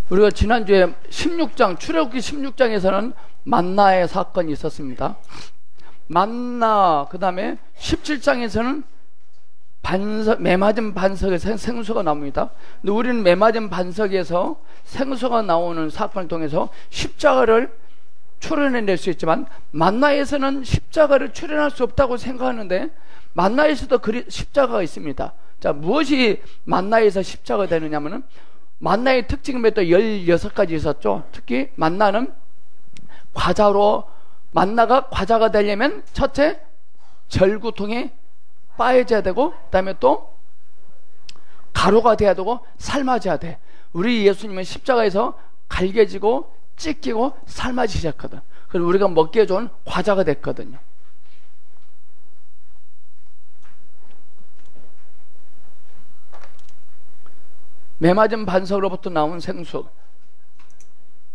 우리가 지난주에 16장, 출애굽기 16장에서는 만나의 사건이 있었습니다. 만나, 그 다음에 17장에서는 메맞은 반석에서 생수가 나옵니다. 근데 우리는 메맞은 반석에서 생수가 나오는 사건을 통해서 십자가를 출현해낼 수 있지만, 만나에서는 십자가를 출현할 수 없다고 생각하는데 만나에서도 십자가가 있습니다. 자, 무엇이 만나에서 십자가가 되느냐면은, 만나의 특징이 또 16가지 있었죠. 특히 만나는 만나가 과자가 되려면 첫째 절구통에 빠여져야 되고, 그 다음에 또 가루가 돼야 되고 삶아져야 돼. 우리 예수님은 십자가에서 갈겨지고 찢기고 삶아지셨거든. 그래서 우리가 먹기에 좋은 과자가 됐거든요. 메맞은 반석으로부터 나온 생수.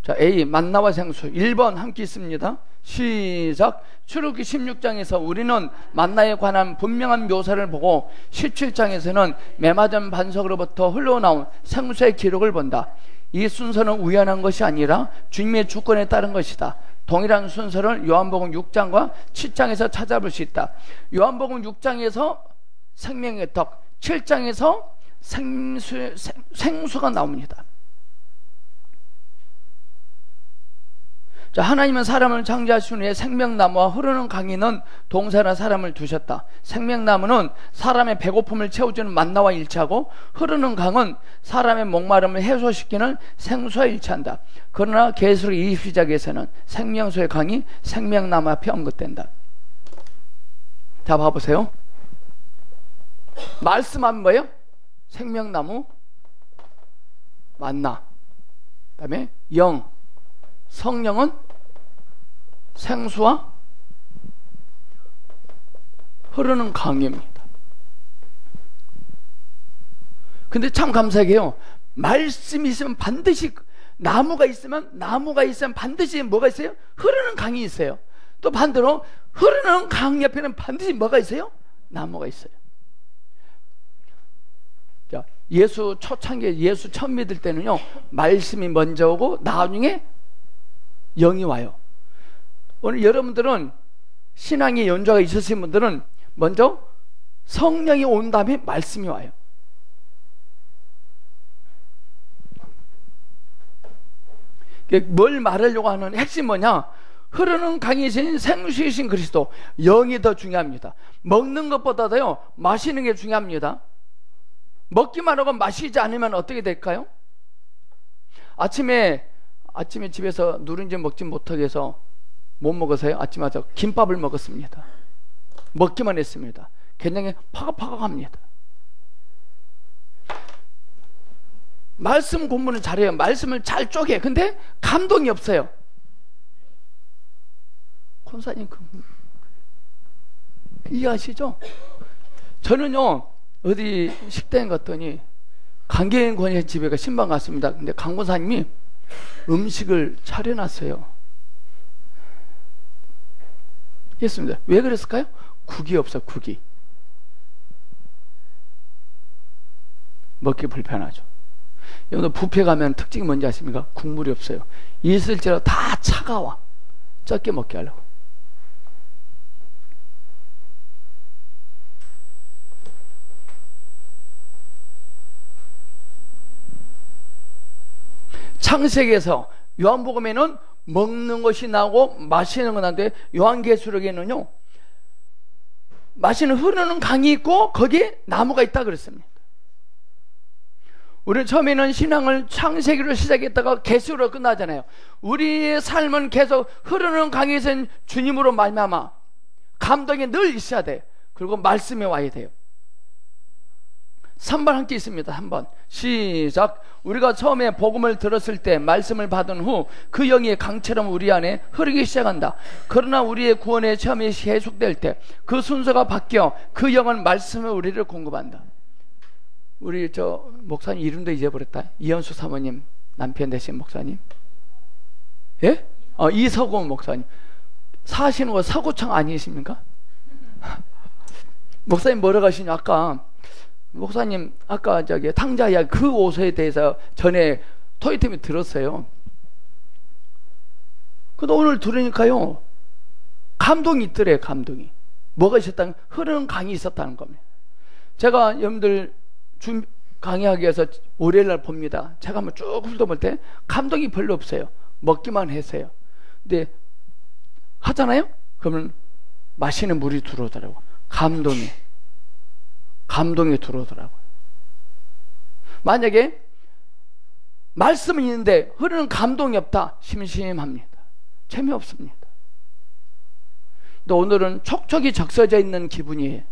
자, A, 만나와 생수. 1번 함께 있습니다. 시작. 출애굽기 16장에서 우리는 만나에 관한 분명한 묘사를 보고 17장에서는 메맞은 반석으로부터 흘러나온 생수의 기록을 본다. 이 순서는 우연한 것이 아니라 주님의 주권에 따른 것이다. 동일한 순서를 요한복음 6장과 7장에서 찾아볼 수 있다. 요한복음 6장에서 생명의 떡, 7장에서 생수가 나옵니다. 자, 하나님은 사람을 창조하신 후에 생명나무와 흐르는 강이는 동사나 사람을 두셨다. 생명나무는 사람의 배고픔을 채워주는 만나와 일치하고, 흐르는 강은 사람의 목마름을 해소시키는 생수와 일치한다. 그러나 계시록 20장에서는 생명수의 강이 생명나무 앞에 언급된다. 자, 봐보세요. 말씀하면 뭐예요? 생명나무, 만나, 그 다음에 영, 성령은 생수와 흐르는 강입니다. 근데 참 감사하게요, 말씀이 있으면 반드시, 나무가 있으면 반드시 뭐가 있어요? 흐르는 강이 있어요. 또 반대로 흐르는 강 옆에는 반드시 뭐가 있어요? 나무가 있어요. 자, 예수 초창기에 예수 처음 믿을 때는요, 말씀이 먼저 오고 나중에 영이 와요. 오늘 여러분들은 신앙의 연조가 있으신 분들은 먼저 성령이 온 다음에 말씀이 와요. 뭘 말하려고 하는 핵심 뭐냐? 흐르는 강이신 생수이신 그리스도, 영이 더 중요합니다. 먹는 것보다도요, 마시는 게 중요합니다. 먹기만 하고 마시지 않으면 어떻게 될까요? 아침에 집에서 누룽지 먹지 못하게 해서 못 먹어서요, 아침에 김밥을 먹었습니다. 먹기만 했습니다. 굉장히 파각파각합니다. 말씀 공부는 잘해요. 말씀을 잘 쪼개. 근데 감동이 없어요. 권사님, 이해하시죠? 저는요, 어디 식당에 갔더니 강계인 권의 집에 신방 갔습니다. 근데 강 권사님이 음식을 차려놨어요. 했습니다. 왜 그랬을까요? 국이 없어, 국이. 먹기 불편하죠. 여러분, 뷔페 가면 특징이 뭔지 아십니까? 국물이 없어요. 있을지라도 다 차가워. 적게 먹게 하려고. 창세기에서 요한복음에는 먹는 것이 나오고 마시는 건 나오는데, 요한계시록에는요, 마시는 흐르는 강이 있고 거기에 나무가 있다 그랬습니다. 우리 처음에는 신앙을 창세기로 시작했다가 계시록으로 끝나잖아요. 우리의 삶은 계속 흐르는 강에서 주님으로 말미암아 감동이 늘 있어야 돼. 그리고 말씀에 와야 돼요. 3번 함께 있습니다. 3번 시작. 우리가 처음에 복음을 들었을 때, 말씀을 받은 후 그 영이 강처럼 우리 안에 흐르기 시작한다. 그러나 우리의 구원의 체험이 계속될 때 그 순서가 바뀌어 그 영은 말씀을 우리를 공급한다. 우리 목사님 이름도 잊어버렸다. 이현수 사모님 남편 되신 목사님, 예? 이서구 목사님 사시는 거 서구청 아니십니까? 목사님 뭐라고 하시냐, 아까 목사님 아까 탕자 이야기 그 옷에 대해서 전에 토요일에 들었어요. 근데 오늘 들으니까요, 감동이 있더래요. 감동이. 뭐가 있었다는, 흐르는 강이 있었다는 겁니다. 제가 여러분들 강의하기 위해서 월요일날 봅니다. 제가 한번 쭉 훑어볼 때 감동이 별로 없어요. 먹기만 했어요. 근데 하잖아요? 그러면 마시는 물이 들어오더라고요. 감동이 들어오더라고요. 만약에 말씀은 있는데 흐르는 감동이 없다, 심심합니다. 재미없습니다. 근데 오늘은 촉촉이 적셔져 있는 기분이에요.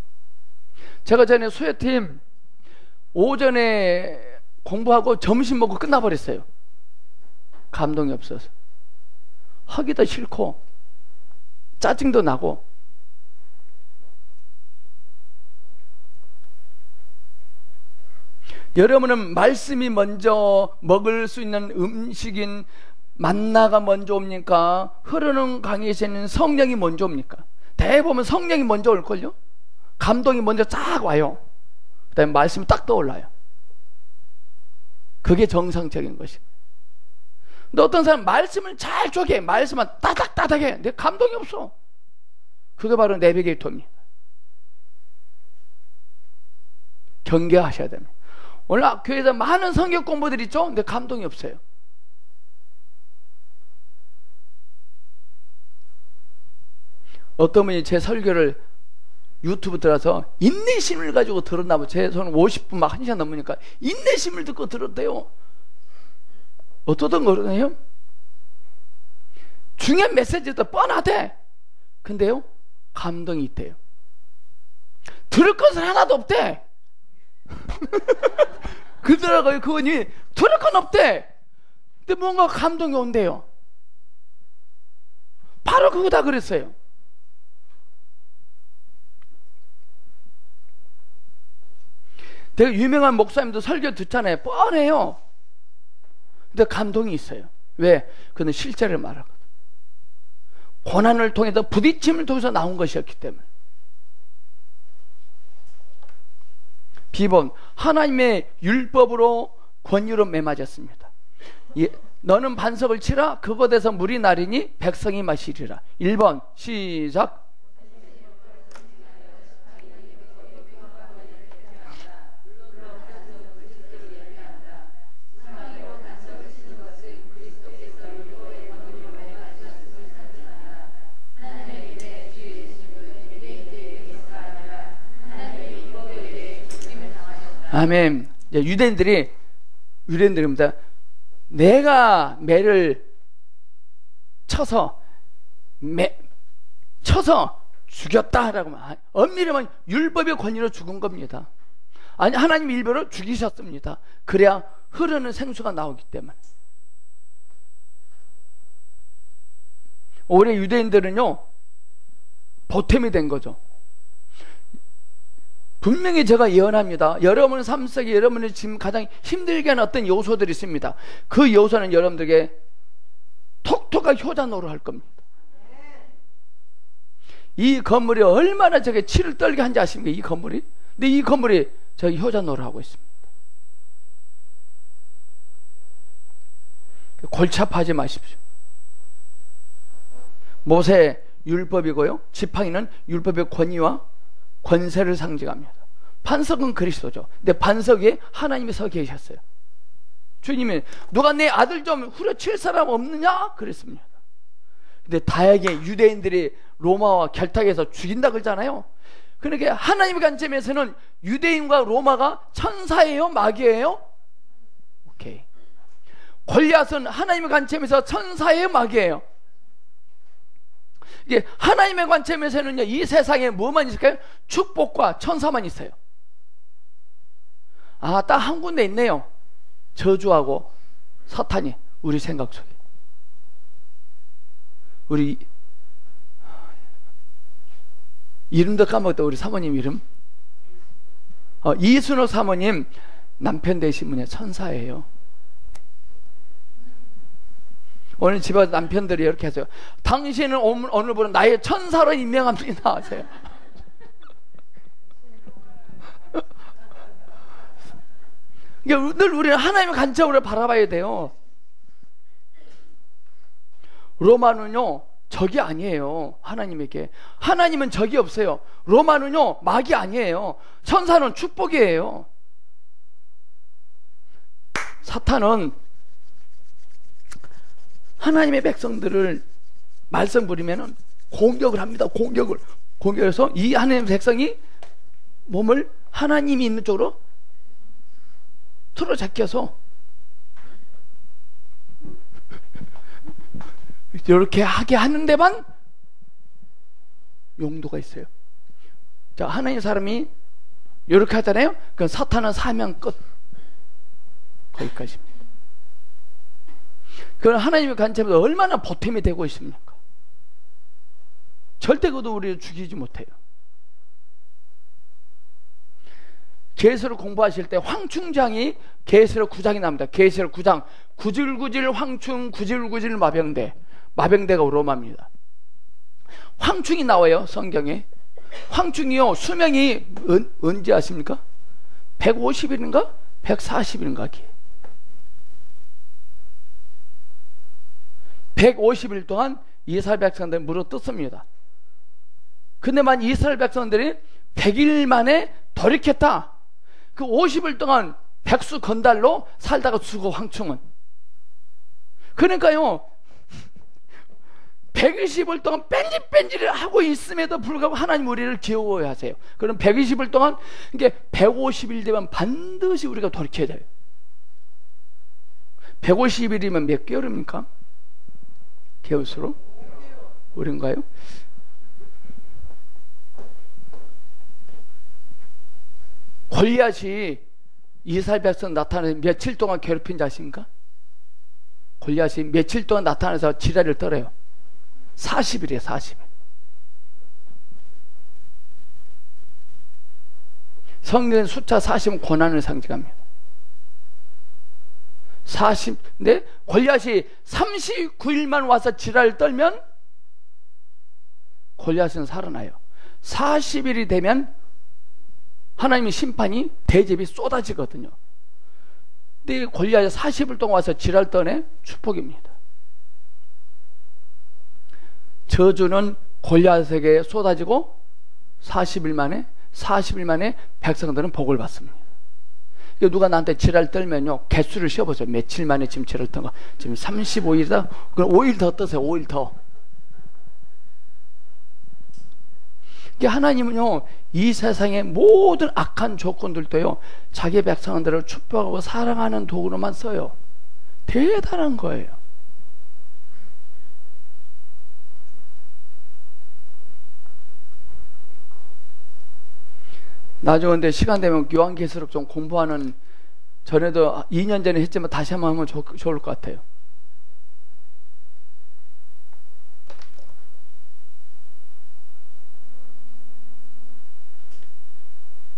제가 전에 수혜팀 오전에 공부하고 점심 먹고 끝나버렸어요. 감동이 없어서. 하기도 싫고 짜증도 나고. 여러분은 말씀이 먼저 먹을 수 있는 음식인 만나가 먼저 옵니까? 흐르는 강에서 있는 성령이 먼저 옵니까? 대부분 성령이 먼저 올걸요? 감동이 먼저 쫙 와요. 그 다음에 말씀이 딱 떠올라요. 그게 정상적인 것이에요. 근데 어떤 사람은 말씀을 잘 쪼개, 말씀만 따닥따닥해. 근데 감동이 없어. 그게 바로 내비게이터입니다. 경계하셔야 됩니다. 오늘 교회에서 많은 성경 공부들 있죠? 근데 감동이 없어요. 어떤 분이 제 설교를 유튜브 들어서 인내심을 가지고 들었나, 제 손은 50분 막 1시간 넘으니까 인내심을 듣고 들었대요. 어떠던 거거든요? 중요한 메시지도 뻔하대. 근데요, 감동이 있대요. 들을 것은 하나도 없대. 그러더라고요. 그분이 들을 건 없대. 근데 뭔가 감동이 온대요. 바로 그거다 그랬어요. 되게 유명한 목사님도 설교 듣잖아요. 뻔해요. 근데 감동이 있어요. 왜? 그는 실제를 말하거든. 고난을 통해서, 부딪힘을 통해서 나온 것이었기 때문에. 비본, 하나님의 율법으로 권유로 매맞았습니다. 너는 반석을 치라. 그곳에서 물이 나리니 백성이 마시리라. 1번 시작. 아멘. 유대인들입니다. 내가 매를 쳐서 죽였다라고 엄밀히 말하면 율법의 권위로 죽은 겁니다. 아니, 하나님 일부러 죽이셨습니다. 그래야 흐르는 생수가 나오기 때문에. 올해 유대인들은요, 보탬이 된 거죠. 분명히 제가 예언합니다. 여러분 삶 속에 여러분이 지금 가장 힘들게 하는 어떤 요소들이 있습니다. 그 요소는 여러분들에게 톡톡한 효자노로 할 겁니다. 이 건물이 얼마나 저게 치를 떨게 한지 아십니까? 이 건물이. 근데 이 건물이 저기 효자노를 하고 있습니다. 골치 아파하지 마십시오. 모세 율법이고요, 지팡이는 율법의 권위와 권세를 상징합니다. 반석은 그리스도죠. 근데 반석 위에 하나님이 서 계셨어요. 주님이 누가 내 아들 좀 후려칠 사람 없느냐? 그랬습니다. 근데 다행히 유대인들이 로마와 결탁해서 죽인다 그러잖아요. 그러니까 하나님의 관점에서는 유대인과 로마가 천사예요? 마귀예요? 오케이. 골리앗은 하나님의 관점에서 천사예요? 마귀예요? 이게 하나님의 관점에서는요, 이 세상에 뭐만 있을까요? 축복과 천사만 있어요. 아, 딱 한 군데 있네요. 저주하고 사탄이 우리 생각 속에. 우리 이름도 까먹었다. 우리 사모님 이름. 이순호 사모님 남편 되신 분이 천사예요. 오늘 집에 남편들이 이렇게 하세요. 당신은 오늘부터 나의 천사로 임명합니다 하세요. 그러니까 늘 우리는 하나님의 관점으로 바라봐야 돼요. 로마는요 적이 아니에요. 하나님에게 하나님은 적이 없어요. 로마는요 막이 아니에요. 천사는 축복이에요. 사탄은 하나님의 백성들을 말썽 부리면은 공격을 합니다. 공격해서 이 하나님의 백성이 몸을 하나님이 있는 쪽으로 틀어잡혀서 이렇게 하게 하는 데만 용도가 있어요. 자, 하나님 사람이 이렇게 하잖아요. 그럼 사탄은 사면 끝. 거기까지입니다. 그건 하나님의 관점에서 얼마나 보탬이 되고 있습니까? 절대 그도 우리를 죽이지 못해요. 계시록 공부하실 때 황충장이 계시록 9장이 나옵니다. 계시록 9장 구질구질 황충 구질구질 마병대가 로마입니다. 황충이 나와요 성경에. 황충이요 수명이 언제 아십니까? 150일인가? 140일인가? 150일 동안 이스라엘 백성들이 물어뜯습니다. 근데만 이스라엘 백성들이 100일 만에 돌이켰다. 그 50일 동안 백수 건달로 살다가 죽어 황충은. 그러니까요 120일 동안 뺀질뺀질을 하고 있음에도 불구하고 하나님 우리를 귀여워해 하세요. 그럼 120일 동안 이게 150일 되면 반드시 우리가 돌이켜야 돼요. 150일이면 몇 개월입니까? 개월수로? 우린가요? 골리앗이 이스라엘 백성 나타나서 며칠 동안 괴롭힌 줄 아십니까? 골리앗이 며칠 동안 나타나서 지뢰를 떨어요. 40일이에요 40일. 성경 숫자 40은 고난을 상징합니다. 40, 근데 골리앗이 39일만 와서 지뢰를 떨면 골리앗은 살아나요. 40일이 되면 하나님의 심판이 대접이 쏟아지거든요. 근데 골리앗이 40일 동안 와서 지랄 떠내 축복입니다. 저주는 골리앗에게 쏟아지고 40일 만에 백성들은 복을 받습니다. 누가 나한테 지랄 떨면요 개수를 쉬어보세요. 며칠 만에 지금 지랄 떤 거. 지금 35일이다. 그럼 5일 더 떠세요. 5일 더. 하나님은요 이 세상의 모든 악한 조건들도요 자기 백성들을 축복하고 사랑하는 도구로만 써요. 대단한 거예요. 나중에 근데 시간 되면 요한계시록 좀 공부하는, 전에도 2년 전에 했지만 다시 한번 하면 좋을 것 같아요.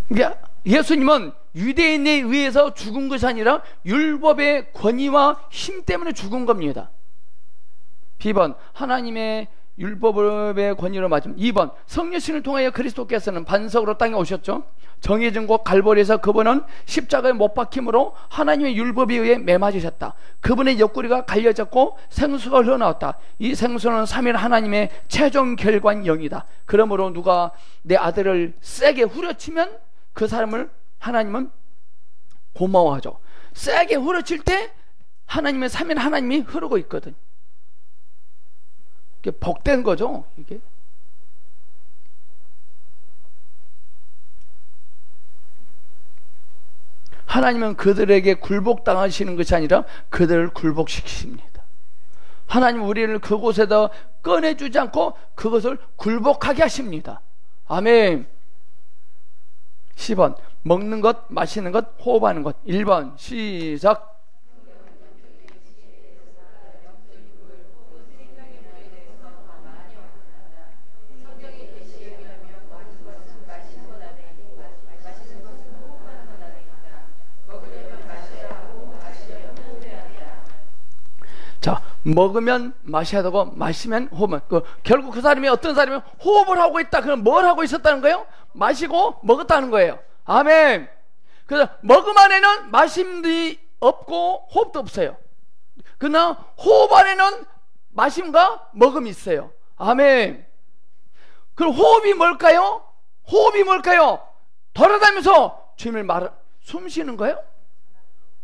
그러니까 예수님은 유대인에 의해서 죽은 것이 아니라 율법의 권위와 힘 때문에 죽은 겁니다. B번 하나님의 율법의 권위로 맞음. 2번 성령신을 통하여 그리스도께서는 반석으로 땅에 오셨죠. 정해진 곳 갈보리에서 그분은 십자가에 못 박힘으로 하나님의 율법에 의해 매맞으셨다. 그분의 옆구리가 갈려졌고 생수가 흘러나왔다. 이 생수는 삼위일 하나님의 최종 결과인 영이다. 그러므로 누가 내 아들을 세게 후려치면 그 사람을 하나님은 고마워하죠. 세게 후려칠 때 하나님의 삼위일 하나님이 흐르고 있거든. 이게 복된 거죠. 이게 하나님은 그들에게 굴복당하시는 것이 아니라 그들을 굴복시키십니다. 하나님 우리를 그곳에다 꺼내주지 않고 그것을 굴복하게 하십니다. 아멘. 10번 먹는 것, 마시는 것, 호흡하는 것. 1번 시작. 자, 먹으면 마셔야 되고 마시면 호흡은, 결국 그 사람이 어떤 사람이 호흡을 하고 있다. 그럼 뭘 하고 있었다는 거예요? 마시고 먹었다는 거예요. 아멘. 그래서 먹음 안에는 마심도 없고 호흡도 없어요. 그러나 호흡 안에는 마심과 먹음이 있어요. 아멘. 그럼 호흡이 뭘까요? 호흡이 뭘까요? 돌아다니면서 주님을 숨 쉬는 거예요?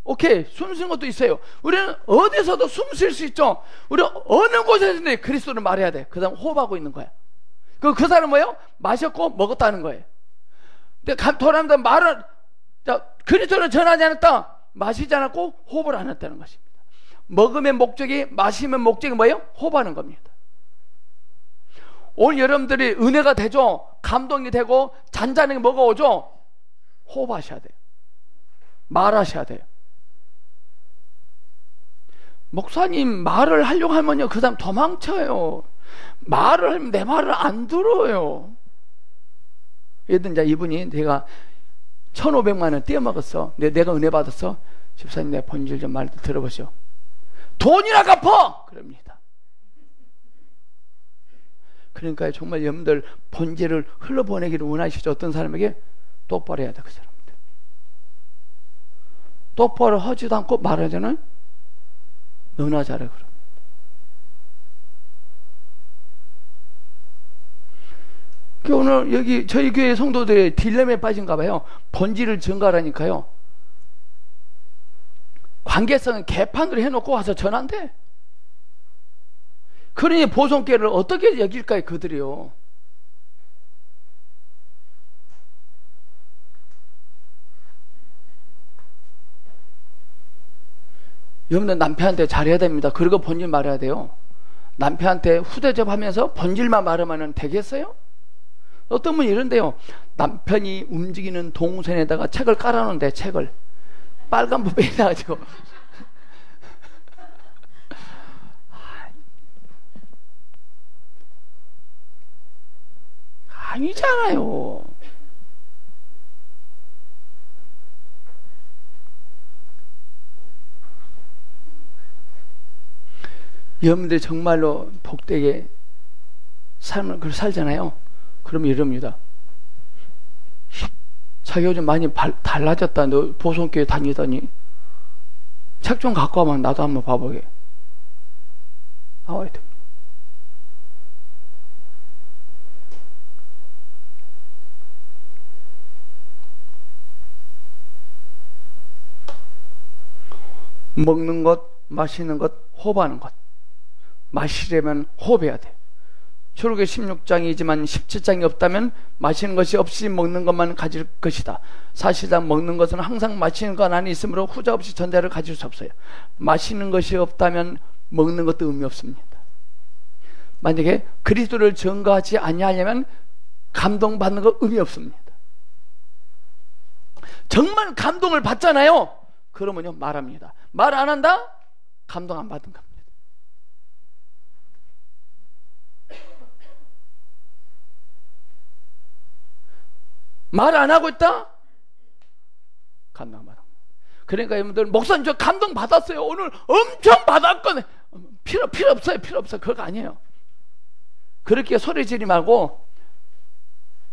오케이, 숨 쉬는 것도 있어요. 우리는 어디서도 숨 쉴 수 있죠. 우리 어느 곳에서든 그리스도를 말해야 돼. 그 다음 호흡하고 있는 거야. 그 사람은 뭐예요? 마셨고 먹었다는 거예요. 근데 돌아다니면서 말을, 그리스도를 전하지 않았다, 마시지 않았고 호흡을 안 했다는 것입니다. 먹음의 목적이, 마시면 목적이 뭐예요? 호흡하는 겁니다. 오늘 여러분들이 은혜가 되죠. 감동이 되고 잔잔하게 먹어오죠. 호흡하셔야 돼요. 말하셔야 돼요. 목사님 말을 하려고 하면요, 그 다음 도망쳐요. 말을 하면 내 말을 안 들어요. 예를 들어 이분이 내가 1,500만 원 떼어먹었어. 내가 은혜 받았어. 집사님 내 본질 좀 말 들어보시오. 돈이나 갚아! 그럽니다. 그러니까 정말 여러분들 본질을 흘러보내기를 원하시죠. 어떤 사람에게 똑바로 해야 돼. 그 사람들 똑바로 하지도 않고 말하자는 너나 잘해. 그럼 오늘 여기 저희 교회 성도들의 딜레마에 빠진가 봐요. 본질을 증가하라니까요. 관계성은 개판으로 해놓고 와서 전한대. 그러니 보존교회를 어떻게 여길까요? 그들이요. 여러분들 남편한테 잘해야 됩니다. 그리고 본질 말해야 돼요. 남편한테 후대접 하면서 본질만 말하면 되겠어요? 어떤 분이 이런데요. 남편이 움직이는 동선에다가 책을 깔아놓는데, 책을 빨간 부페에 놔가지고 아니잖아요. 여러분들이 정말로 복되게 삶을 살잖아요. 그러면 이럽니다. 자기 요즘 많이 달라졌다. 너 보성교회 다니더니 책 좀 갖고 와면 나도 한번 봐보게. 나와야 돼. 먹는 것, 마시는 것, 호흡하는 것. 마시려면 호흡해야 돼. 출애굽기 16장이지만 17장이 없다면 마시는 것이 없이 먹는 것만 가질 것이다. 사실상 먹는 것은 항상 마시는 것 안에 있으므로 후자 없이 전자를 가질 수 없어요. 마시는 것이 없다면 먹는 것도 의미 없습니다. 만약에 그리스도를 증거하지 아니하려면 감동받는 거 의미 없습니다. 정말 감동을 받잖아요. 그러면요 말합니다. 말 안 한다? 감동 안 받은 겁니다. 말 안 하고 있다? 감동 받아. 그러니까 여러분들, 목사님 저 감동 받았어요. 오늘 엄청 받았거든. 필요 없어요. 필요 없어요. 그거 아니에요. 그렇게 소리 지르지 말고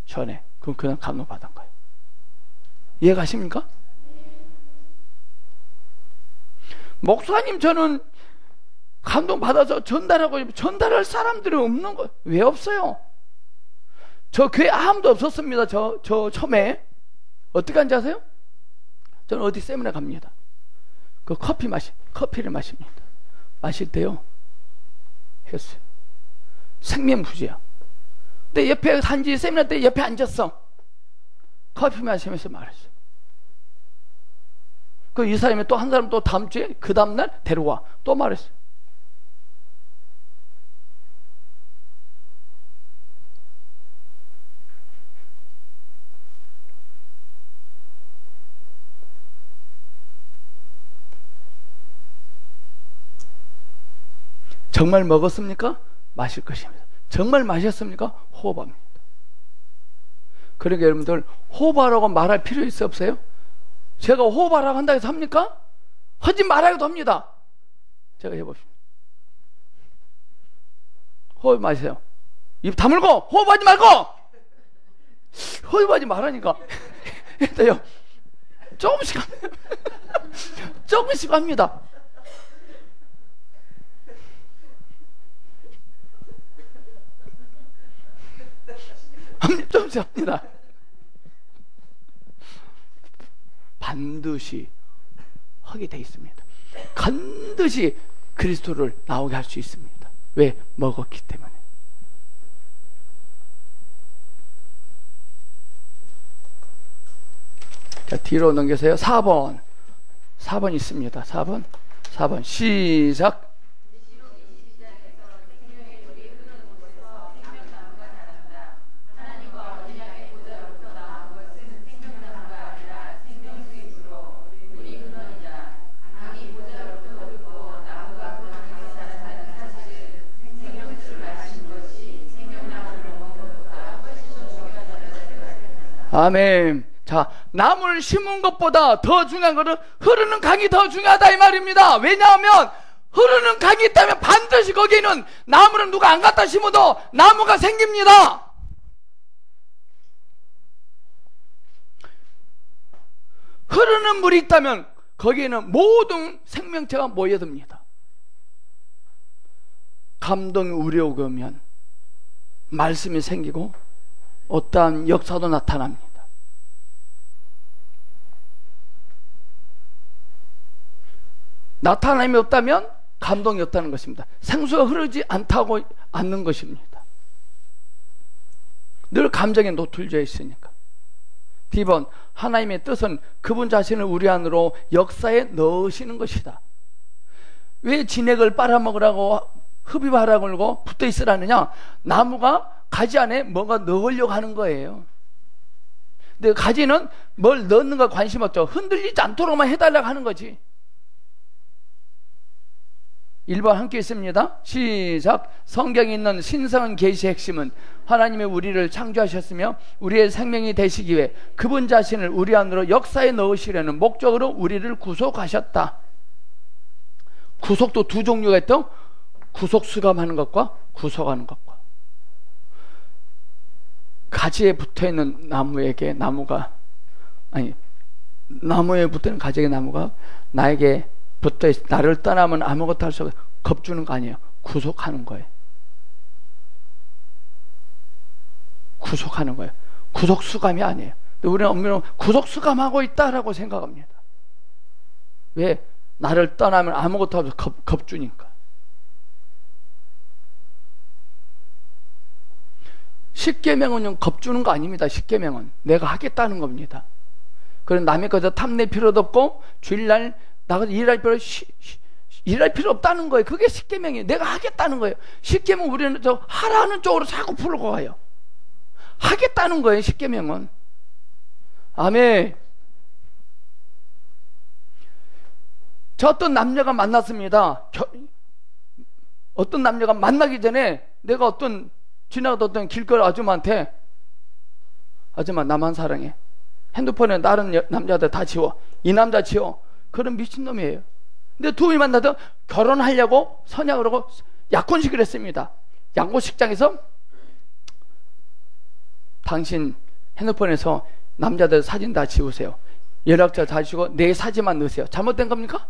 전해. 그럼 그냥 감동 받은 거예요. 이해가십니까? 목사님 저는 감동 받아서 전달하고, 전달할 사람들이 없는 거예요. 왜 없어요? 저 교회 아무도 없었습니다. 저 처음에 어떻게 하는지 아세요? 저는 어디 세미나 갑니다. 그 커피를 마십니다. 마실 때요 했어요. 생명부지야. 근데 옆에 단지 세미나 때 옆에 앉았어. 커피 마시면서 말했어요. 그 이 사람이 또 한 사람 또 다음 주에 그 다음날 데려와 또 말했어요. 정말 먹었습니까? 마실 것입니다. 정말 마셨습니까? 호흡합니다. 그러니까 여러분들 호흡하라고 말할 필요 있어 없어요? 제가 호흡하라고 한다 해서 합니까? 하지 말아야도 합니다. 제가 해봅시다. 호흡 마세요. 입 다물고 호흡하지 말고. 호흡하지 말라니까. 일단요 조금씩 합니다. 합니다. 반드시 하게 돼 있습니다. 반드시 그리스도를 나오게 할 수 있습니다. 왜? 먹었기 때문에. 자, 뒤로 넘겨서요. 4번 있습니다. 4번 시작. 아멘. 자, 나무를 심은 것보다 더 중요한 것은 흐르는 강이 더 중요하다 이 말입니다. 왜냐하면 흐르는 강이 있다면 반드시 거기에는 나무를 누가 안 갖다 심어도 나무가 생깁니다. 흐르는 물이 있다면 거기에는 모든 생명체가 모여듭니다. 감동이 우려오게 오면 말씀이 생기고 어떠한 역사도 나타납니다. 나타남이 없다면 감동이 없다는 것입니다. 생수가 흐르지 않는 것입니다. 늘 감정에 노출되어 있으니까. D번, 하나님의 뜻은 그분 자신을 우리 안으로 역사에 넣으시는 것이다. 왜 진액을 빨아먹으라고 흡입하라고 그러고 붙어 있으라느냐? 나무가 가지 안에 뭔가 넣으려고 하는 거예요. 근데 가지는 뭘 넣는가 관심 없죠. 흔들리지 않도록만 해달라고 하는 거지. 1번 함께 있습니다. 시작. 성경에 있는 신성한 계시의 핵심은 하나님이 우리를 창조하셨으며 우리의 생명이 되시기 위해 그분 자신을 우리 안으로 역사에 넣으시려는 목적으로 우리를 구속하셨다. 구속도 두 종류가 있죠. 구속 수감하는 것과 구속하는 것과. 가지에 붙어있는 나무에 붙어있는 가지의 나무가 나에게 붙어있어 나를 떠나면 아무것도 할 수 없어 겁주는 거 아니에요. 구속하는 거예요. 구속하는 거예요. 구속 수감이 아니에요. 근데 우리는 엄밀히 구속 수감하고 있다라고 생각합니다. 왜? 나를 떠나면 아무것도 없어 겁주니까. 십계명은 겁주는 거 아닙니다. 십계명은 내가 하겠다는 겁니다. 그런 남의 것에 탐낼 필요도 없고 주일날 나가서 일할 필요 없다는 거예요. 그게 십계명이에요. 내가 하겠다는 거예요. 십계명 우리는 저 하라는 쪽으로 자꾸 풀고 가요. 하겠다는 거예요. 십계명은. 아멘. 저 어떤 남녀가 만났습니다. 어떤 남녀가 만나기 전에 내가 지나가던 길거리 아줌마한테 아줌마 나만 사랑해. 핸드폰에 다른 남자들 다 지워. 이 남자 지워. 그런 미친놈이에요. 근데 두 분이 만나서 결혼하려고 선약을 하고 약혼식을 했습니다. 양고식장에서 당신 핸드폰에서 남자들 사진 다 지우세요. 연락처 다 지우고 내 사진만 넣으세요. 잘못된 겁니까?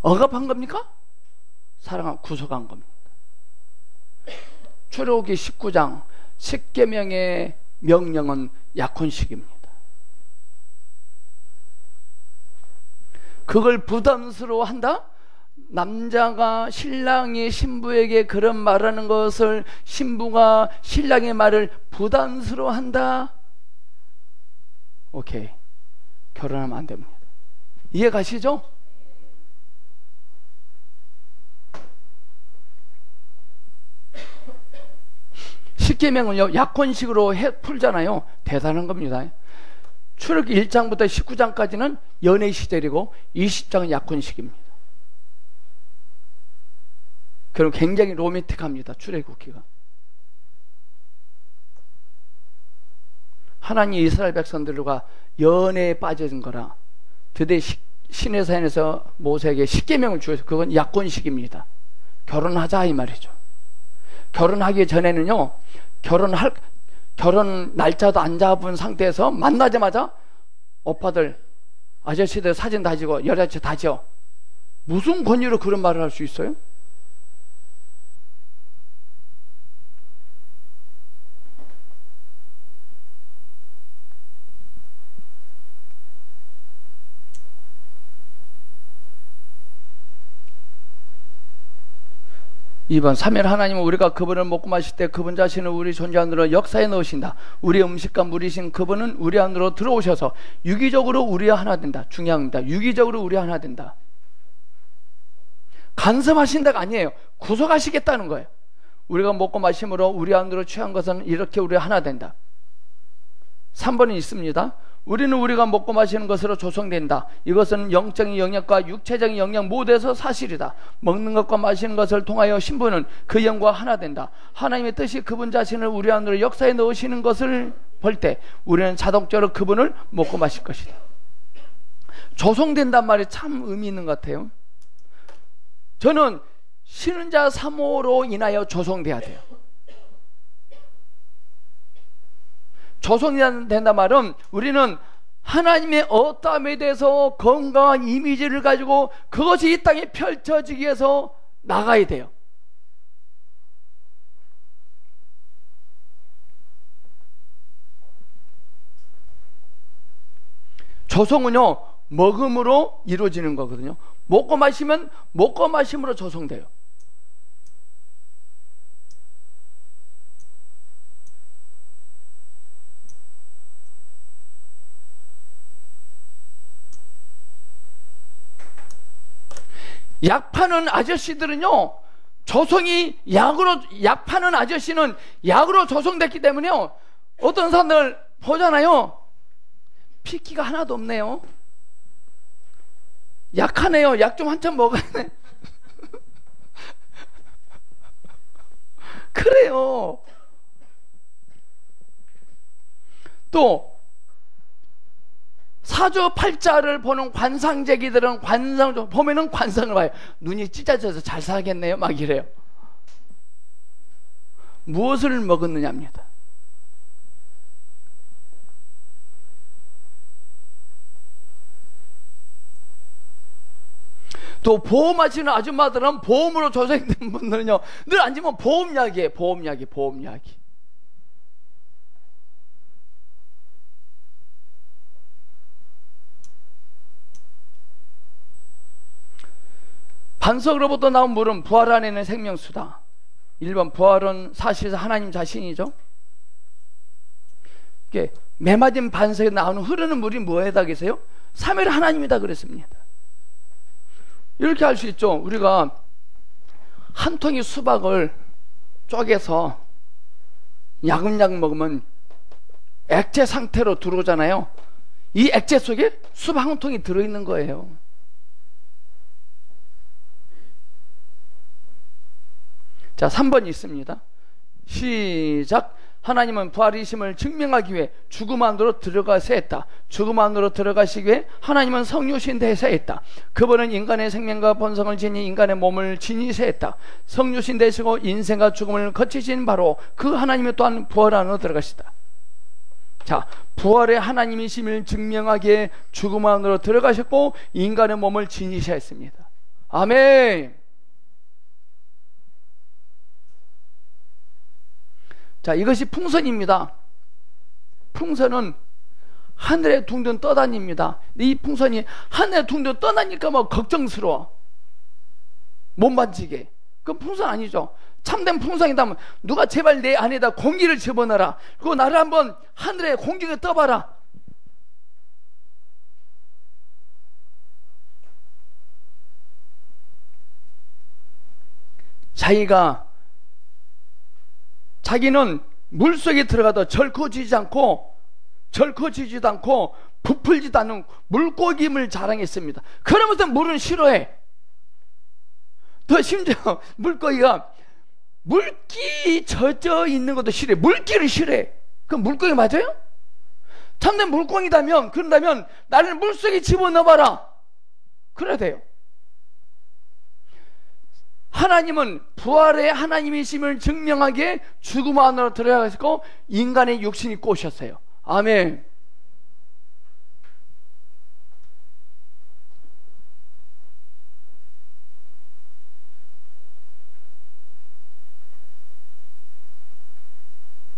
억압한 겁니까? 사랑한 구속한 겁니다. 출애굽기 19장 10계명의 명령은 약혼식입니다. 그걸 부담스러워한다? 남자가 신랑이 신부에게 그런 말하는 것을 신부가 신랑의 말을 부담스러워한다? 오케이. 결혼하면 안 됩니다. 이해 가시죠? 십계명은요 약혼식으로 풀잖아요. 대단한 겁니다. 출애굽기 1장부터 19장까지는 연애 시절이고 20장은 약혼식입니다. 그럼 굉장히 로맨틱합니다. 출애굽기가. 하나님 이스라엘 백성들과 연애에 빠져진 거라 드디어 시내산에서 모세에게 십계명을 주어서 그건 약혼식입니다. 결혼하자 이 말이죠. 결혼하기 전에는요 결혼 날짜도 안 잡은 상태에서 만나자마자 오빠들 아저씨들 사진 다 지고 여자친구 다 지어. 무슨 권유로 그런 말을 할 수 있어요? 2번 삼위일 하나님은 우리가 그분을 먹고 마실 때 그분 자신을 우리 존재 안으로 역사에 넣으신다. 우리의 음식과 물이신 그분은 우리 안으로 들어오셔서 유기적으로 우리와 하나 된다. 중요합니다. 유기적으로 우리와 하나 된다. 간섭하신다가 아니에요. 구속하시겠다는 거예요. 우리가 먹고 마심으로 우리 안으로 취한 것은 이렇게 우리 하나 된다. 3번이 있습니다. 우리는 우리가 먹고 마시는 것으로 조성된다. 이것은 영적인 영역과 육체적인 영역 모두에서 사실이다. 먹는 것과 마시는 것을 통하여 신부는 그 영과 하나 된다. 하나님의 뜻이 그분 자신을 우리 안으로 역사에 넣으시는 것을 볼 때 우리는 자동적으로 그분을 먹고 마실 것이다. 조성된단 말이 참 의미 있는 것 같아요. 저는 쉬는 자 3호로 인하여 조성돼야 돼요. 조성된단 말은 우리는 하나님의 어떠함에 대해서 건강한 이미지를 가지고 그것이 이 땅에 펼쳐지기 위해서 나가야 돼요. 조성은요, 먹음으로 이루어지는 거거든요. 먹고 마시면 먹고 마심으로 조성돼요. 약 파는 아저씨들은요, 조성이 약 파는 아저씨는 약으로 조성됐기 때문에요, 어떤 사람들 보잖아요, 핏기가 하나도 없네요. 약하네요. 약 좀 한참 먹어야 돼. 그래요. 또 사주팔자를 보는 관상제기들은 관상 보면은 관상을 봐요. 눈이 찢어져서 잘 살겠네요 막 이래요. 무엇을 먹었느냐입니다. 또 보험하시는 아줌마들은 보험으로 조성된 분들은요, 늘 앉으면 보험약이에요. 보험약이. 반석으로부터 나온 물은 부활 안에 있는 생명수다. 1번 부활은 사실상 하나님 자신이죠. 이게 메마진 반석에 나오는 흐르는 물이 뭐에다 계세요? 삼위일 하나님이다 그랬습니다. 이렇게 할 수 있죠. 우리가 한 통의 수박을 쪼개서 야금야금 먹으면 액체 상태로 들어오잖아요. 이 액체 속에 수박 한 통이 들어있는 거예요. 자, 3번이 있습니다. 시작. 하나님은 부활이심을 증명하기 위해 죽음 안으로 들어가서 했다. 죽음 안으로 들어가시기 위해 하나님은 성육신 되사 했다. 그분은 인간의 생명과 본성을 지니 인간의 몸을 지니사 했다. 성육신 되시고 인생과 죽음을 거치신 바로 그 하나님이 또한 부활 안으로 들어가시다. 자, 부활의 하나님이심을 증명하기에 죽음 안으로 들어가셨고 인간의 몸을 지니사 했습니다. 아멘. 자, 이것이 풍선입니다. 풍선은 하늘에 둥둥 떠다닙니다. 근데 이 풍선이 하늘에 둥둥 떠다니까 뭐 걱정스러워. 못 만지게. 그건 풍선 아니죠. 참된 풍선이다면 누가 제발 내 안에다 공기를 집어넣어라. 그리고 나를 한번 하늘에 공중에 떠봐라. 자기는 물속에 들어가도 절코지지도 않고 부풀지도 않는 물고기임을 자랑했습니다. 그러면서 물은 싫어해. 더 심지어 물고기가 물기 젖어 있는 것도 싫어해. 물기를 싫어해. 그럼 물고기 맞아요? 참된 물고기다면, 그런다면 나를 물속에 집어넣어봐라. 그래야 돼요. 하나님은 부활의 하나님이심을 증명하기에 죽음 안으로 들어가시고 인간의 육신이 꼬셨어요. 아멘.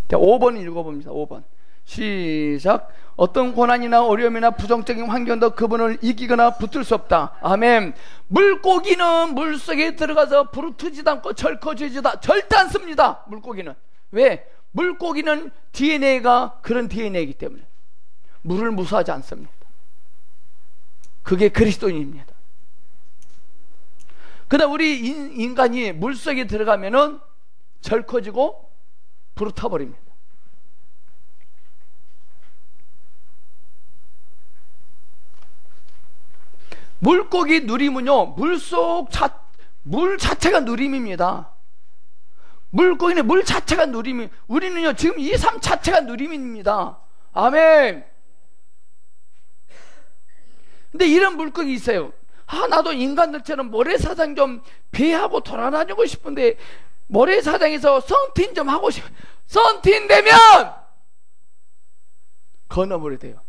자, 5번 읽어봅니다. 5번. 시작. 어떤 고난이나 어려움이나 부정적인 환경도 그분을 이기거나 붙들 수 없다. 아멘. 물고기는 물속에 들어가서 부르트지도 않고 절거지지도 절대 않습니다. 물고기는. 왜? 물고기는 DNA가 그런 DNA이기 때문에 물을 무서워하지 않습니다. 그게 그리스도인입니다. 그러나 우리 인간이 물속에 들어가면은 절거지고 부르터버립니다. 물고기 누림은요, 물 자체가 누림입니다. 물고기는 물 자체가 누림이, 우리는요, 지금 이 삶 자체가 누림입니다. 아멘. 근데 이런 물고기 있어요. 나도 인간들처럼 모래사장 좀 배하고 돌아다니고 싶은데, 모래사장에서 썬팅 좀 하고 싶어. 썬팅 되면 건어물이 돼요.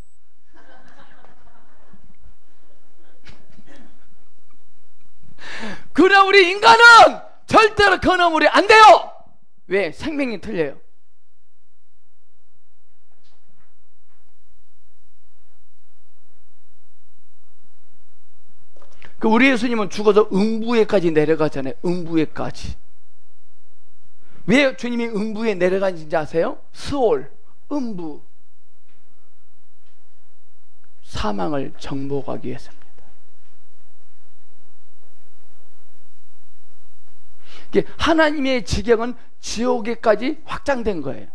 그러나 우리 인간은 절대로 건어물이 안 돼요. 왜? 생명이 틀려요. 우리 예수님은 죽어서 음부에까지 내려가잖아요. 음부에까지. 왜 주님이 음부에 내려가는지 아세요? 스올, 음부, 사망을 정복하기 위해서입니다. 하나님의 지경은 지옥에까지 확장된 거예요.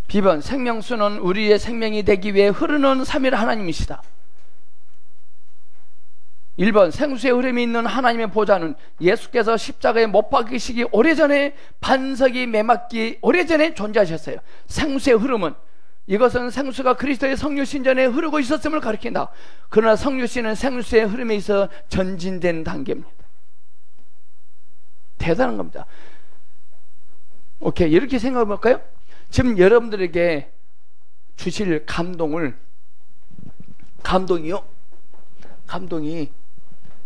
비번, 생명수는 우리의 생명이 되기 위해 흐르는 삼위일 하나님이시다. 1번, 생수의 흐름이 있는 하나님의 보좌는 예수께서 십자가에 못 박히시기 오래전에, 반석이 매맞기 오래전에 존재하셨어요. 생수의 흐름은, 이것은 생수가 그리스도의 성육신 전에 흐르고 있었음을 가리킨다. 그러나 성육신은 생수의 흐름에 있어 전진된 단계입니다. 대단한 겁니다. 오케이, 이렇게 생각해 볼까요? 지금 여러분들에게 주실 감동이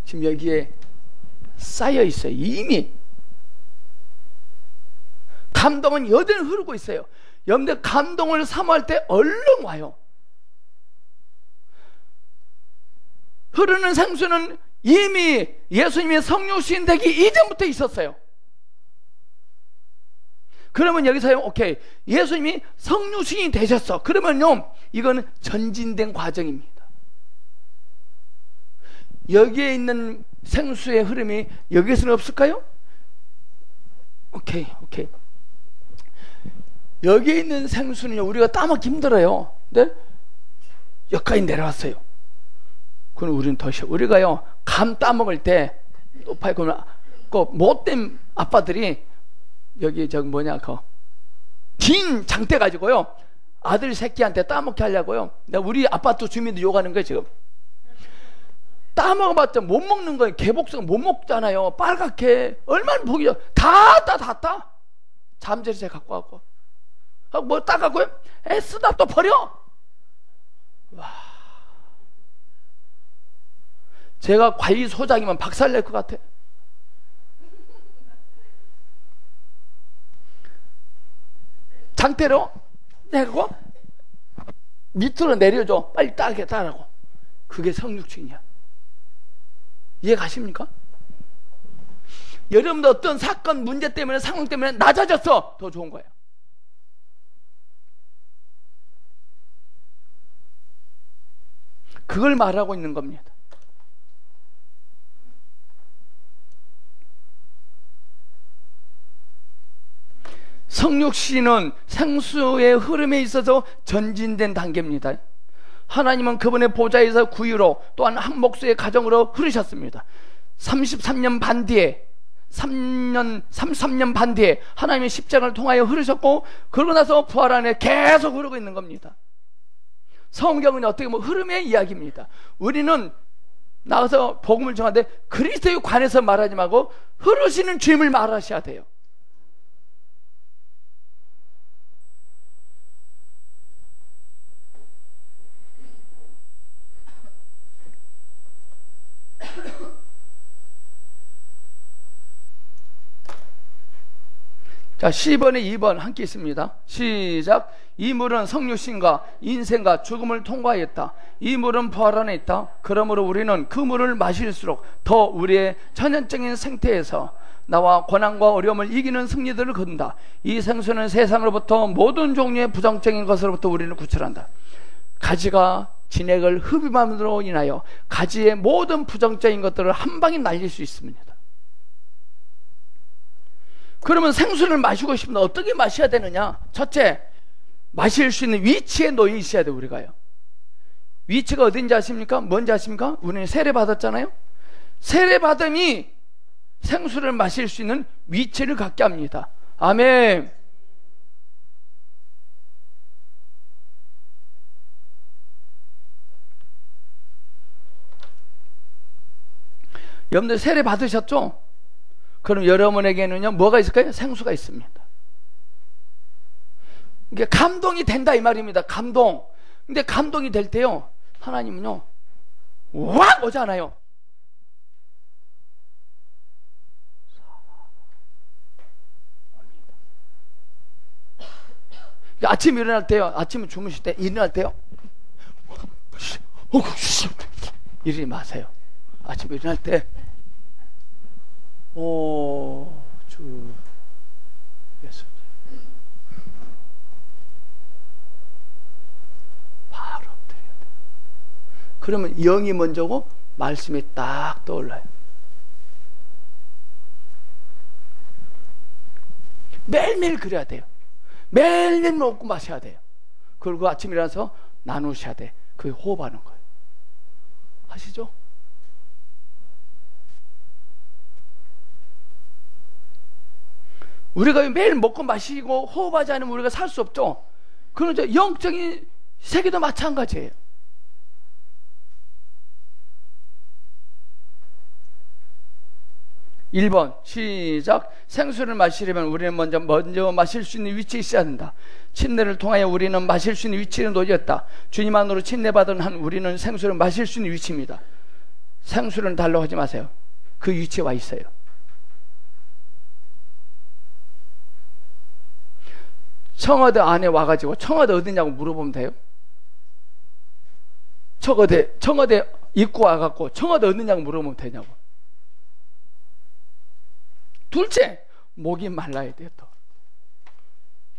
지금 여기에 쌓여 있어요. 이미 감동은 여전히 흐르고 있어요. 여러분들 감동을 사모할 때 얼른 와요. 흐르는 생수는 이미 예수님의 성육신 되기 이전부터 있었어요. 그러면 여기서요, 오케이, 예수님이 성육신이 되셨어. 그러면요, 이거는 전진된 과정입니다. 여기에 있는 생수의 흐름이 여기에서는 없을까요? 오케이. 여기에 있는 생수는요, 우리가 따먹기 힘들어요. 근데 여기까지 내려왔어요. 그럼 우리는 더 쉬워. 우리가요, 감 따먹을 때 높아요. 그러면 그 못된 아빠들이 여기 긴 장대 가지고요, 아들 새끼한테 따먹게 하려고요. 우리 아파트 주민들 욕하는 거예요. 지금 따먹어봤자 못 먹는 거예요. 개복숭아 못 먹잖아요. 빨갛게 얼마나 보기 좋아. 다 따 잠재리새 갖고 왔고 뭐 따갖고요, 애쓰다 또 버려. 와, 제가 관리 소장이면 박살낼 것 같아. 장대로 내고 밑으로 내려줘. 빨리 따라고. 그게 성육신이야. 이해 가십니까? 여러분도 어떤 사건, 문제 때문에, 상황 때문에 낮아졌어. 더 좋은 거예요. 그걸 말하고 있는 겁니다. 성육신은 생수의 흐름에 있어서 전진된 단계입니다. 하나님은 그분의 보좌에서 구유로, 또한 한 목수의 가정으로 흐르셨습니다. 33년 반 뒤에, 33년 반 뒤에 하나님의 십자가를 통하여 흐르셨고, 그러고 나서 부활 안에 계속 흐르고 있는 겁니다. 성경은 어떻게 보면 흐름의 이야기입니다. 우리는 나가서 복음을 전하는데 그리스도에 관해서 말하지 말고 흐르시는 주님을 말하셔야 돼요. 자, 10번에 2번 함께 있습니다. 시작. 이 물은 성육신과 인생과 죽음을 통과하였다. 이 물은 부활 안에 있다. 그러므로 우리는 그 물을 마실수록 더 우리의 천연적인 생태에서 나와 고난과 어려움을 이기는 승리들을 거둔다. 이 생수는 세상으로부터 모든 종류의 부정적인 것으로부터 우리를 구출한다. 가지가 진액을 흡입함으로 인하여 가지의 모든 부정적인 것들을 한 방에 날릴 수 있습니다. 그러면 생수를 마시고 싶으면 어떻게 마셔야 되느냐? 첫째, 마실 수 있는 위치에 놓여 있어야 돼요. 우리가요. 위치가 어딘지 아십니까? 뭔지 아십니까? 우리는 세례 받았잖아요. 세례 받음이 생수를 마실 수 있는 위치를 갖게 합니다. 아멘. 여러분들 세례 받으셨죠? 그럼 여러분에게는요 뭐가 있을까요? 생수가 있습니다. 이게 감동이 된다 이 말입니다. 감동. 근데 감동이 될 때요 하나님은요 확 오잖아요. 아침에 일어날 때요, 아침에 주무실 때 일어날 때요 이러지 마세요. 아침에 일어날 때 주 예수님 바로 엎드려야 돼요. 그러면 영이 먼저고 말씀이 딱 떠올라요. 매일매일 그래야 돼요. 매일매일 먹고 마셔야 돼요. 그리고 아침에 일어나서 나누셔야 돼. 그게 호흡하는 거예요. 아시죠? 우리가 매일 먹고 마시고 호흡하지 않으면 우리가 살 수 없죠. 그런 영적인 세계도 마찬가지예요. (1번) 시작. 생수를 마시려면 우리는 먼저 마실 수 있는 위치에 있어야 한다. 침례를 통하여 우리는 마실 수 있는 위치에 놓였다. 주님 안으로 침례받은 한 우리는 생수를 마실 수 있는 위치입니다. 생수를 달라고 하지 마세요. 그 위치에 와 있어요. 청와대 안에 와가지고 청와대 어디냐고 물어보면 돼요? 청와대 입구 와갖고 청와대 어디냐고 물어보면 되냐고. 둘째, 목이 말라야 돼요. 또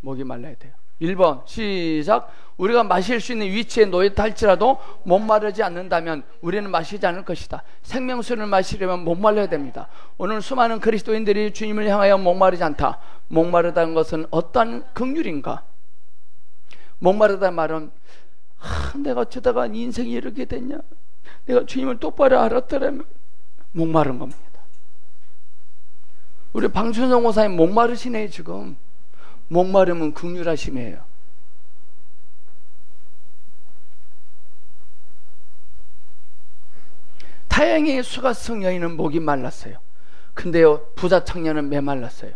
목이 말라야 돼요. 1번 시작. 우리가 마실 수 있는 위치에 놓였다 할지라도 목마르지 않는다면 우리는 마시지 않을 것이다. 생명수를 마시려면 목말라야 됩니다. 오늘 수많은 그리스도인들이 주님을 향하여 목마르지 않다. 목마르다는 것은 어떤 긍휼인가? 목마르다는 말은 내가 어쩌다가 인생이 이렇게 됐냐, 내가 주님을 똑바로 알았더라면, 목마른 겁니다. 우리 방춘성 호사님 목마르시네. 지금 목마르면 긍휼하심이에요. 다행히 수가성 여인은 목이 말랐어요. 근데요 부자 청년은 메말랐어요.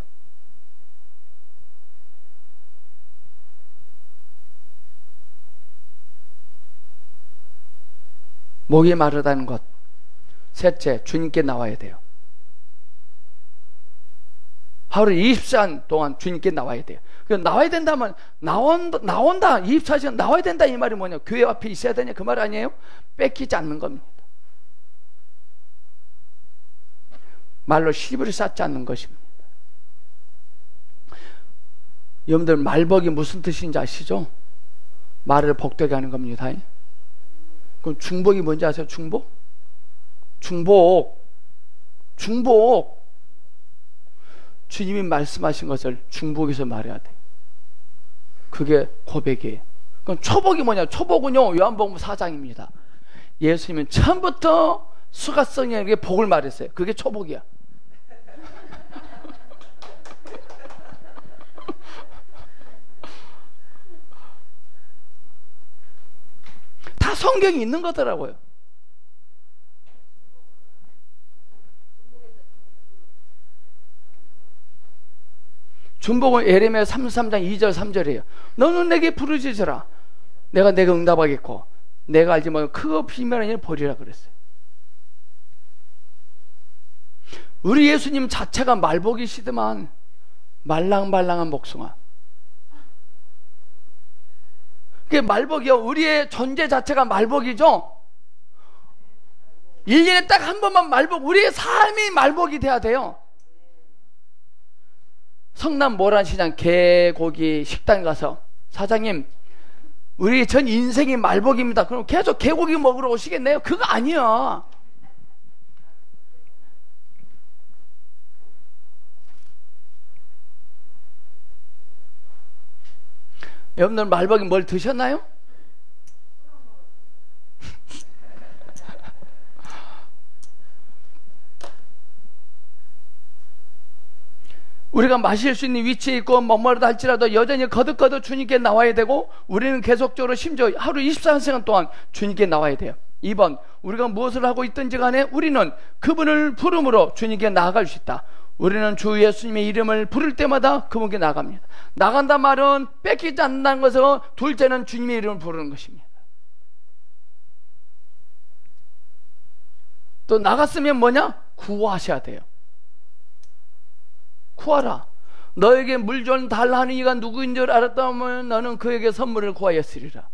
목이 마르다는 것. 셋째, 주님께 나와야 돼요. 하루 24시간 동안 주님께 나와야 돼요. 나와야 된다면 나온다 24시간 나와야 된다 이 말이 뭐냐? 교회 앞에 있어야 되냐 그 말 아니에요? 뺏기지 않는 겁니다. 말로 시비를 쌓지 않는 것입니다. 여러분들 말복이 무슨 뜻인지 아시죠? 말을 복되게 하는 겁니다. 그럼 중복이 뭔지 아세요? 중복. 주님이 말씀하신 것을 중복해서 말해야 돼. 그게 고백이에요. 그럼 초복이 뭐냐? 초복은요 요한복음 4장입니다. 예수님은 처음부터 수가성에게 복을 말했어요. 그게 초복이야. 다 성경이 있는 거더라고요. 중복은 예레미야 33장 2절 3절이에요. 너는 내게 부르짖으라. 내가 응답하겠고 내가 알지 못하는 크고 비밀한 일을 보리라 그랬어요. 우리 예수님 자체가 말복이시더만 말랑말랑한 복숭아. 그게 말복이요. 우리의 존재 자체가 말복이죠. 1년에 딱 한 번만 말복, 우리의 삶이 말복이 돼야 돼요. 성남 모란시장 개고기 식당 가서 사장님, 우리 전 인생이 말복입니다. 그럼 계속 개고기 먹으러 오시겠네요? 그거 아니야. 여러분들 말복이 뭘 드셨나요? 우리가 마실 수 있는 위치에 있고 목마르다 할지라도 여전히 거듭거듭 주님께 나와야 되고, 우리는 계속적으로 심지어 하루 24시간 동안 주님께 나와야 돼요. 2번, 우리가 무엇을 하고 있든지 간에 우리는 그분을 부름으로 주님께 나아갈 수 있다. 우리는 주 예수님의 이름을 부를 때마다 그분께 나아갑니다. 나간다 말은 뺏기지 않는다는 것은, 둘째는 주님의 이름을 부르는 것입니다. 또 나갔으면 뭐냐? 구하셔야 돼요. 구하라. 너에게 물 좀 달라 하는 이가 누구인 줄 알았다면 너는 그에게 선물을 구하였으리라.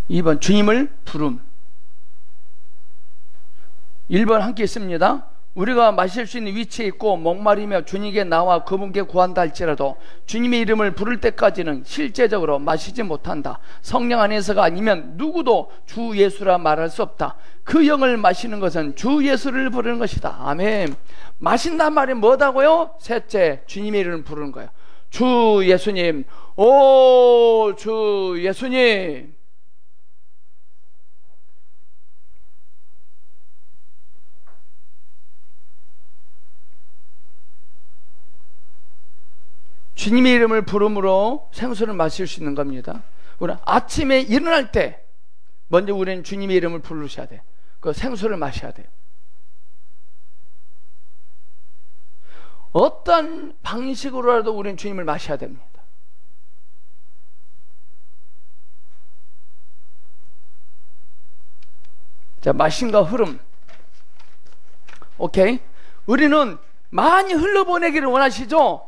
(2번) 주님을 부름. 1번 함께 있습니다. 우리가 마실 수 있는 위치에 있고 목마르며 주님께 나와 그분께 구한다 할지라도 주님의 이름을 부를 때까지는 실제적으로 마시지 못한다. 성령 안에서가 아니면 누구도 주 예수라 말할 수 없다. 그 영을 마시는 것은 주 예수를 부르는 것이다. 아멘. 마신단 말이 뭐다고요? 셋째, 주님의 이름을 부르는 거예요. 주 예수님, 오 주 예수님. 주님의 이름을 부름으로 생수를 마실 수 있는 겁니다. 우리는 아침에 일어날 때 먼저 우리는 주님의 이름을 부르셔야 돼. 그 생수를 마셔야 돼요. 어떤 방식으로라도 우리는 주님을 마셔야 됩니다. 자, 마심과 흐름. 오케이. 우리는 많이 흘러보내기를 원하시죠?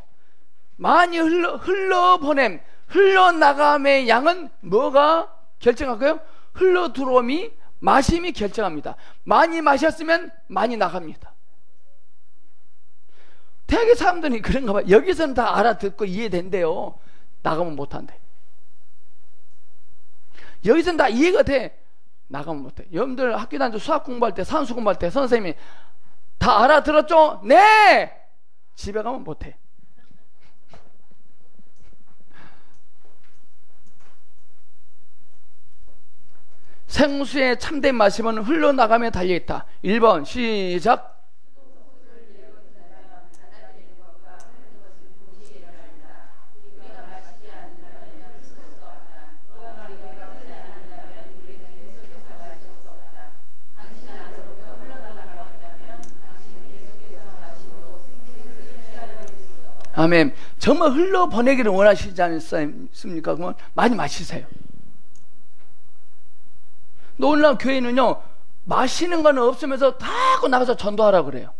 많이 흘러보냄, 흘러나감의 양은 뭐가 결정할까요? 흘러들어옴이, 마심이 결정합니다. 많이 마셨으면 많이 나갑니다. 대개 사람들이 그런가 봐요. 여기서는 다 알아듣고 이해된대요. 나가면 못한대. 여기서는 다 이해가 돼. 나가면 못해. 여러분들 학교 다닐 때 수학 공부할 때, 산수 공부할 때 선생님이 다 알아들었죠? 네! 집에 가면 못해. 생수의 참된 마심은 흘러나가며 달려있다. 1번 시작. 아멘. 정말 흘러보내기를 원하시지 않습니까? 그러면 많이 마시세요. 오늘날 교회는요, 마시는 거는 없으면서 다 하고 나가서 전도하라 그래요.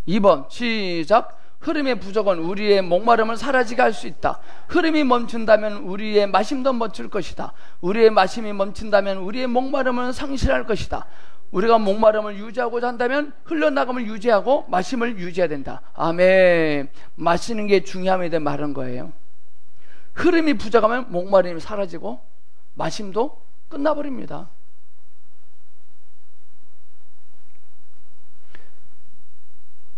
2번 시작. 흐름의 부족은 우리의 목마름을 사라지게 할 수 있다. 흐름이 멈춘다면 우리의 마심도 멈출 것이다. 우리의 마심이 멈춘다면 우리의 목마름은 상실할 것이다. 우리가 목마름을 유지하고자 한다면 흘러나감을 유지하고 마심을 유지해야 된다. 아멘. 마시는 게 중요함에 대해 말한 거예요. 흐름이 부족하면 목마름이 사라지고 마심도 끝나버립니다.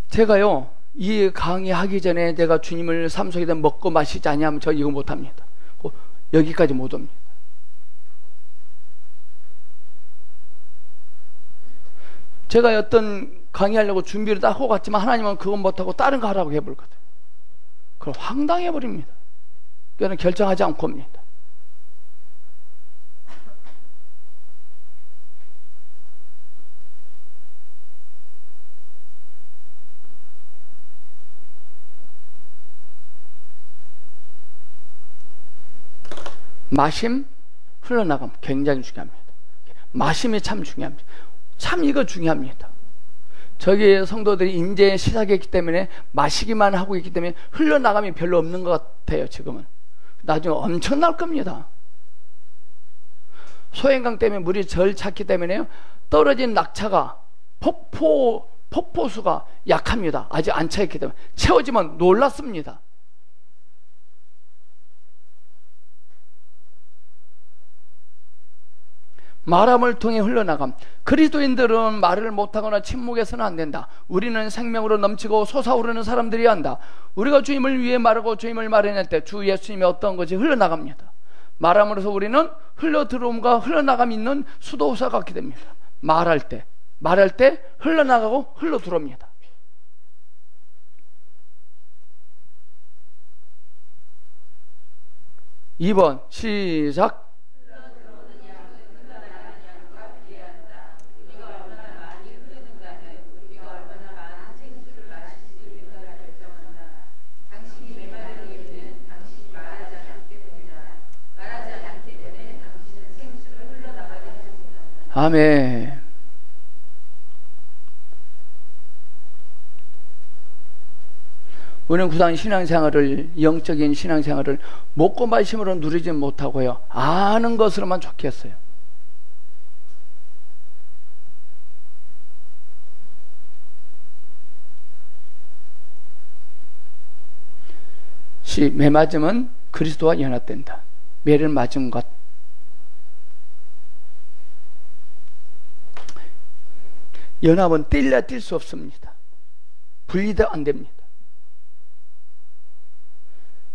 제가요, 이 강의하기 전에 내가 주님을 삶 속에 먹고 마시지 아니하면 저 이거 못합니다. 여기까지 못 옵니다. 제가 어떤 강의하려고 준비를 딱 하고 갔지만 하나님은 그건 못하고 다른 거 하라고 해버렸거든요. 그럼 황당해버립니다. 그는 결정하지 않고 옵니다. 마심, 흘러나감 굉장히 중요합니다. 마심이 참 중요합니다. 참 이거 중요합니다. 저기 성도들이 인재 시작했기 때문에 마시기만 하고 있기 때문에 흘러나감이 별로 없는 것 같아요. 지금은 나중에 엄청날 겁니다. 소행강 때문에 물이 절 찼기 때문에요, 떨어진 낙차가 폭포수가 약합니다. 아직 안 차있기 때문에 채워지면 놀랍습니다. 말함을 통해 흘러나감. 그리스도인들은 말을 못하거나 침묵해서는 안 된다. 우리는 생명으로 넘치고 솟아오르는 사람들이어야 한다. 우리가 주님을 위해 말하고 주님을 말해낼 때 주 예수님이 어떤 것이 흘러나갑니다. 말함으로써 우리는 흘러들어옴과 흘러나감이 있는 수도사 같게 됩니다. 말할 때 흘러나가고 흘러들어옵니다. (2번) 시작. 아멘. 우리는 구단 신앙생활을, 영적인 신앙생활을 먹고 마심으로 누리지 못하고요, 아는 것으로만 좋겠어요. 매 맞음은 그리스도와 연합된다. 매를 맞은 것. 연합은 뗄래야 뗄 수 없습니다. 분리도 안 됩니다.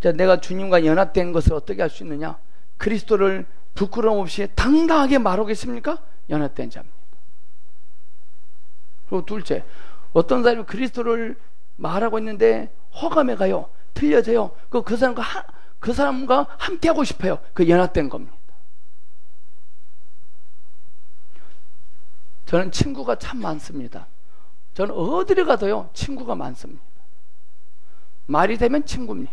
자, 내가 주님과 연합된 것을 어떻게 할 수 있느냐? 그리스도를 부끄러움 없이 당당하게 말하겠습니까? 연합된 자입니다. 그리고 둘째, 어떤 사람이 그리스도를 말하고 있는데 허감해 가요, 틀려져요. 그 사람과 함께 하고 싶어요. 그 연합된 겁니다. 저는 친구가 참 많습니다. 저는 어디를 가도요, 친구가 많습니다. 말이 되면 친구입니다.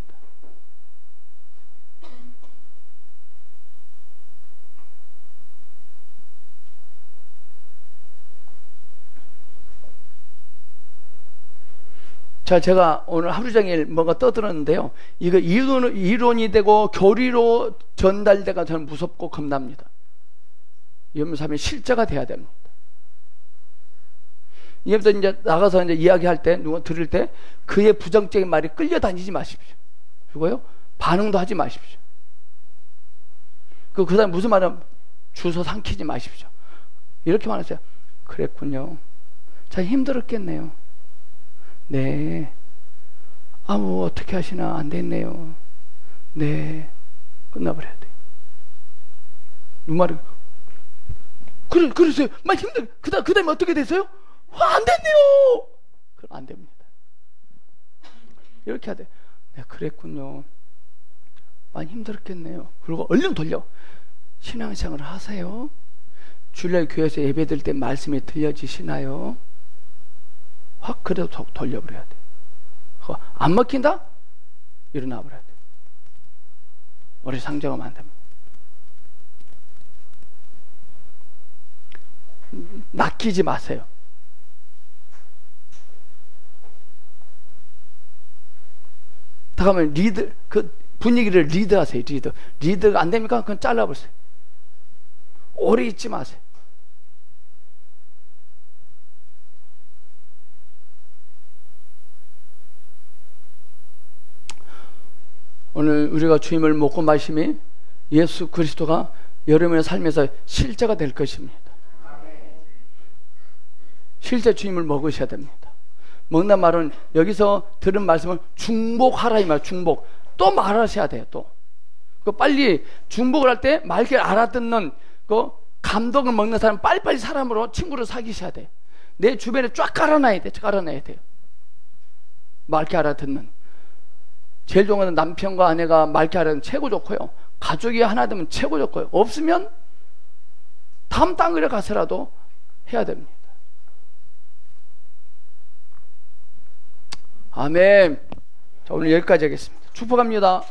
자, 제가 오늘 하루 종일 뭔가 떠들었는데요, 이거 이론이 되고 교리로 전달되가 저는 무섭고 겁납니다. 이러면서 하면 실제가 돼야 됩니다. 이제부터 이제 나가서 이제 이야기할 때, 누가 들을 때, 그의 부정적인 말이 끌려다니지 마십시오. 그리고요, 반응도 하지 마십시오. 그 사람 무슨 말은 주워 삼키지 마십시오. 이렇게 말하세요. 그랬군요. 참 힘들었겠네요. 네. 어떻게 하시나, 안 됐네요. 네. 끝나버려야 돼요. 말이, 그러세요. 많이 그 다음에 어떻게 됐어요? 안 됐네요. 그럼 안 됩니다. 이렇게 해야 돼. 네, 그랬군요. 많이 힘들었겠네요. 그리고 얼른 돌려. 신앙생활을 하세요. 주일날 교회에서 예배드릴 때 말씀이 들려지시나요? 확 그래도 돌려버려야 돼. 안 먹힌다? 일어나 버려야 돼. 우리 상정하면 안 됩니다. 낚이지 마세요. 다음에 그 분위기를 리드하세요. 리드가 안 됩니까? 그건 잘라버리세요. 오래 있지 마세요. 오늘 우리가 주님을 먹고 마심이 예수 그리스도가 여러분의 삶에서 실제가 될 것입니다. 실제 주님을 먹으셔야 됩니다. 먹는 말은 여기서 들은 말씀을 중복하라 이 말. 중복 또 말하셔야 돼요. 또 빨리 중복을 할 때 맑게 알아듣는 그 감동을 먹는 사람, 빨리빨리 사람으로 친구를 사귀셔야 돼요. 내 주변에 쫙 깔아놔야 돼요. 맑게 알아듣는. 제일 좋은 건 남편과 아내가 맑게 알아듣는 최고 좋고요. 가족이 하나 되면 최고 좋고요. 없으면 다음 단계에 가서라도 해야 됩니다. 아멘. 자, 오늘 여기까지 하겠습니다. 축복합니다.